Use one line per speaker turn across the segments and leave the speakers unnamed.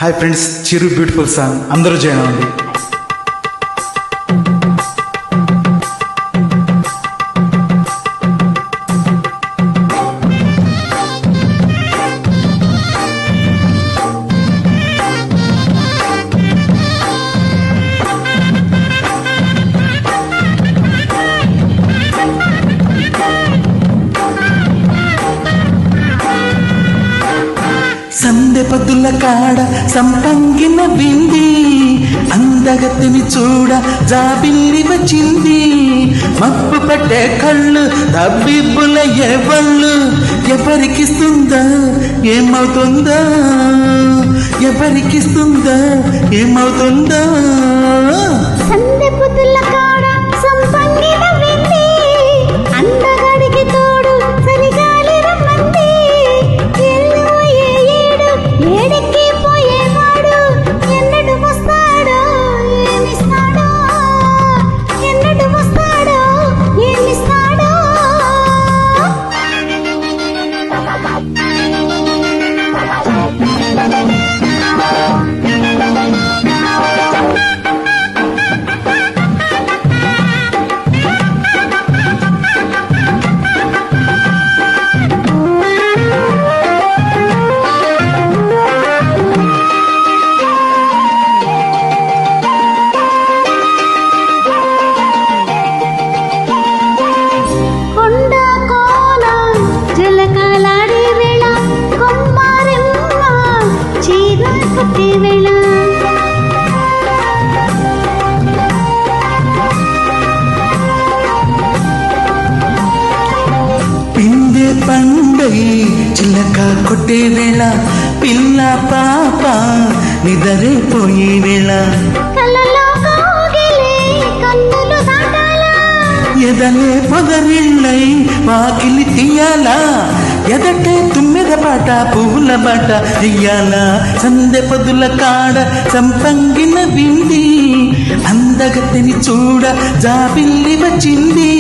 Hi friends, చిరు beautiful song అందరూ join అవ్వండి. సందె పద్దుల కాడ సంపంగిన బింది అందగతిని చూడ జాబిల్లి వచ్చింది. మప్పు పట్టే కళ్ళు తబ్బిబ్బుల ఎవళ్ళు ఎవరికిస్తుందా ఏమవుతుందా, ఎవరికిస్తుందా ఏమవుతుందా.
సందె పద్దుల కాడ సంపంగిన బింది అందగడికి తోడు చలిగాలి రమ్మంది. ఏడెక్కి పోయేవాడు ఎన్నడు వస్తాడో ఏమిస్తాడో, ఎన్నడు వస్తాడో ఏమిస్తాడో.
పిందె పండై చిలక కొట్టే వేళ పిల్ల పాప నిదరే పోయే వేళ ఎదలే పొదరిళ్ళై వాకిలి తీయాలా, ఎదటే తుమ్మెద పాట పువ్వుల బాట చెయ్యాలా. సందె పదుల కాడ సంపంగిన బింది అందగతిని చూడ జాబిల్లి వచ్చింది.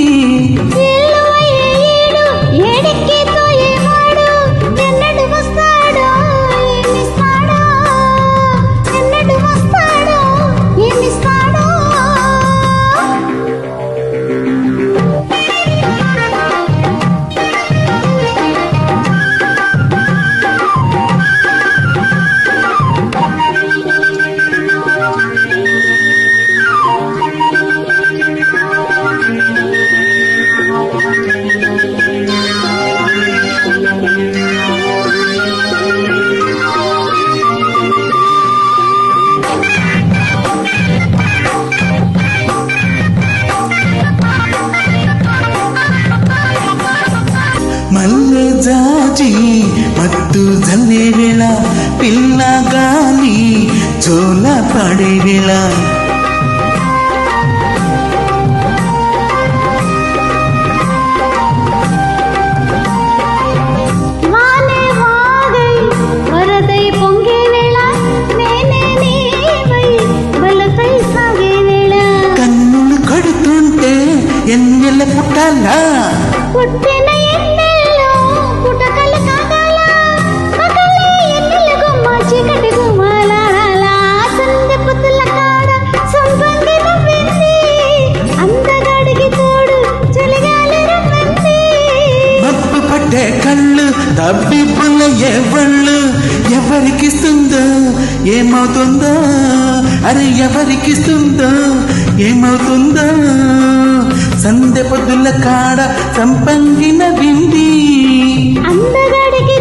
మల్లె జాజి మత్తు జల్లే వేళ పిల్ల గాలి జోల పడే వేళ కన్నులు కడుతుంటే ఎన్నెల పుట్టాలా,
పుట్టిన ఎన్నెల్లో పుటకలు కాగాల, పగలే ఎన్నెల గుమ్మ చీకటి గుమ్మలాడాల. సందె పద్దుల కాడ సంపంగిన బింది అందగడికి తోడు చలిగాలి రమ్మంది.
మప్పు పట్టే కళ్ళు తబ్బిబ్బుల ఎవళ్ళు ఎవరికిస్తుందో ఏమవుతుందో, అరే ఎవరికిస్తుందో ఏమవుతుందో. సందె పొద్దుల కాడ సంపంగిన బింది
అందగడికి